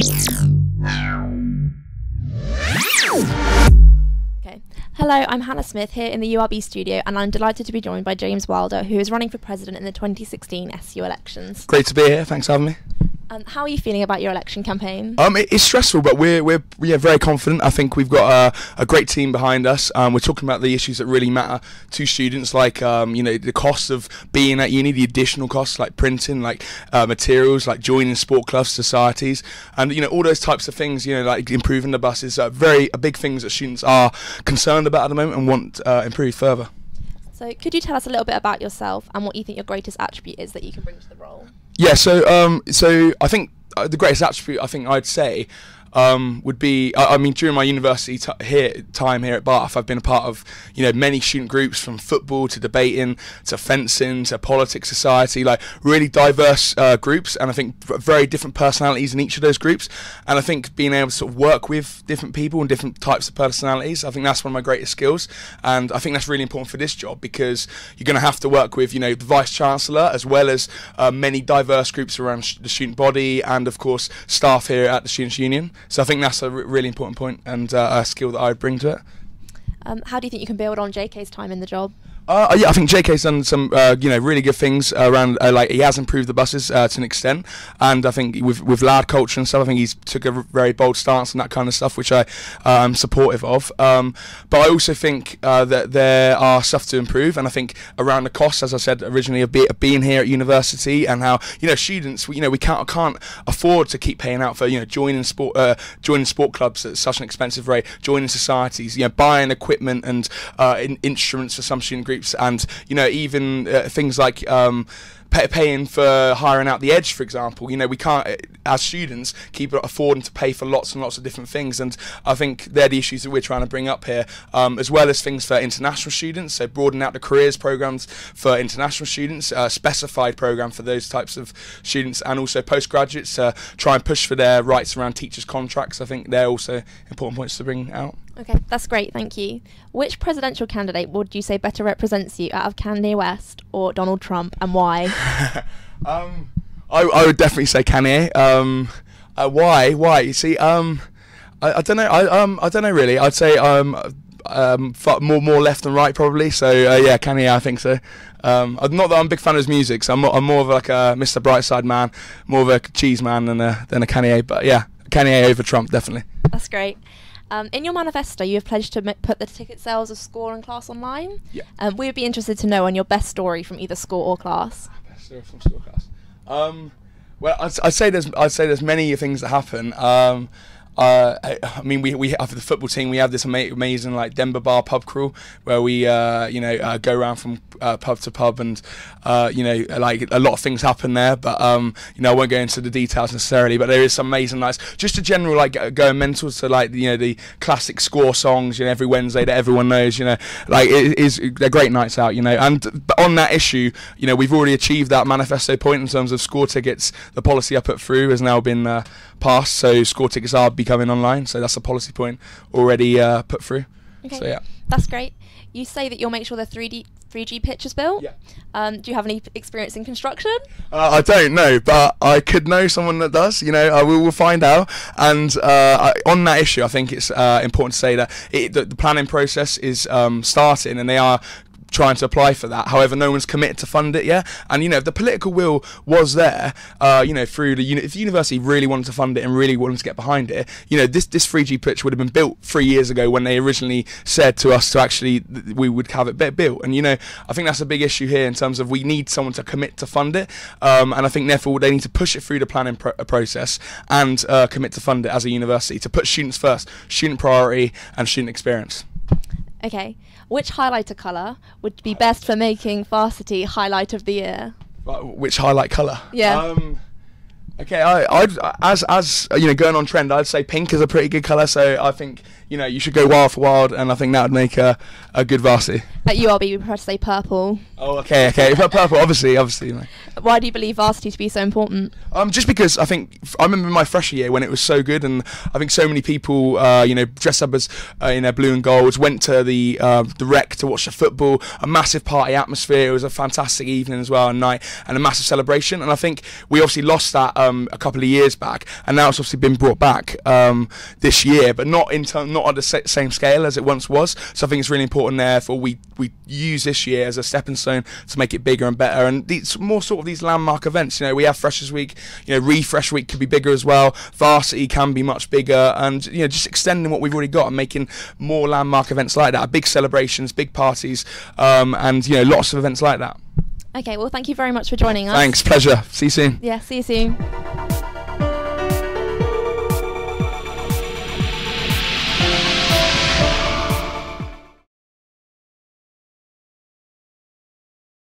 Okay. Hello, I'm Hannah Smith here in the URB studio, and I'm delighted to be joined by James Wilder, who is running for president in the 2016 SU elections. Great to be here. Thanks for having me. How are you feeling about your election campaign? It's stressful, but we're very confident. I think we've got a great team behind us. We're talking about the issues that really matter to students, like the cost of being at uni, the additional costs like printing, like materials, like joining sport clubs, societies, and all those types of things. Like improving the buses, very big things that students are concerned about at the moment and want improved further. So, could you tell us a little bit about yourself and what you think your greatest attribute is that you can bring to the role? Yeah, so I think the greatest attribute I'd say would be, during my university time here at Bath, I've been a part of many student groups, from football to debating to fencing to politics, society, like really diverse groups, and I think very different personalities in each of those groups. And I think being able to sort of work with different people and different types of personalities, I think that's one of my greatest skills. And I think that's really important for this job, because you're going to have to work with the Vice Chancellor, as well as many diverse groups around the student body, and of course staff here at the Students' Union. So I think that's a really important point, and a skill that I bring to it. How do you think you can build on JK's time in the job? Yeah, I think JK's done some, really good things around. Like, he has improved the buses to an extent, and I think with lad culture and stuff, I think he's took a very bold stance and that kind of stuff, which I'm supportive of. But I also think that there are stuff to improve, and I think around the costs, as I said originally, of being here at university, and how students, we can't afford to keep paying out for joining sport clubs at such an expensive rate, joining societies, buying equipment and instruments for some student groups, and even things like paying for hiring out the Edge, for example. We can't, as students, keep affording to pay for lots and lots of different things, and I think they're the issues that we're trying to bring up here, as well as things for international students, so broaden out the careers programs for international students, specified program for those types of students, and also postgraduates to try and push for their rights around teachers' contracts. I think they're also important points to bring out. Okay, that's great, thank you. Which presidential candidate would you say better represents you out of Kanye West or Donald Trump, and why? I would definitely say Kanye. Why? You see, I don't know. I don't know really. I'd say more left than right probably. So yeah, Kanye. I think so. Not that I'm a big fan of his music, so I'm more of like a Mr. Brightside man, more of a cheese man than a Kanye. But yeah, Kanye over Trump, definitely. That's great. In your manifesto, you have pledged to put the ticket sales of Score and Class online. Yeah. We would be interested to know on your best story from either Score or Class. Best story from Score or Class. Well, I'd say there's many things that happen. We for the football team, we have this amazing like Denver Bar pub crawl, where we go around from pub to pub, and like a lot of things happen there, but I won't go into the details necessarily, but there is some amazing nights, just a general like going mental to like the classic Score songs every Wednesday that everyone knows, like they're great nights out, but on that issue, we've already achieved that manifesto point in terms of Score tickets. The policy I put through has now been passed, so Score tickets are becoming online, so that's a policy point already put through. Okay. So yeah, that's great. You say that you'll make sure the 3G pitch is built. Yeah. Do you have any experience in construction? I don't know, but I could know someone that does. We'll find out. And on that issue, I think it's important to say that the planning process is starting, and they are trying to apply for that. However, no one's committed to fund it yet. And if the political will was there, through if the university really wanted to fund it and really wanted to get behind it, this 3G pitch would have been built 3 years ago, when they originally said to us to actually we would have it built. And I think that's a big issue here in terms of we need someone to commit to fund it, and I think therefore they need to push it through the planning process and commit to fund it as a university, to put students first, student priority and student experience. Okay. Which highlighter colour would be best for making Varsity Highlight of the Year? Which highlight colour? Yeah. Okay, I'd going on trend, I'd say pink is a pretty good colour. So I think you should go wild for wild, and I think that would make a good varsity. At URB, we prefer to say purple. Oh, okay. Purple, obviously. Why do you believe varsity to be so important? Just because I remember my freshman year when it was so good, and I think so many people, dressed up as in their blue and golds, went to the rec to watch the football. A massive party atmosphere. It was a fantastic evening as well, and night, and a massive celebration. And I think we obviously lost that a couple of years back, and now it's obviously been brought back this year, but not at the same scale as it once was. So I think it's really important, therefore we use this year as a stepping stone to make it bigger and better, and these more sort of these landmark events. You know, we have Freshers Week, you know, Refresh Week could be bigger as well, Varsity can be much bigger, and you know, just extending what we've already got and making more landmark events like that, big celebrations, big parties, and you know, lots of events like that. Okay, well, thank you very much for joining us. Thanks, pleasure. See you soon. Yeah, see you soon.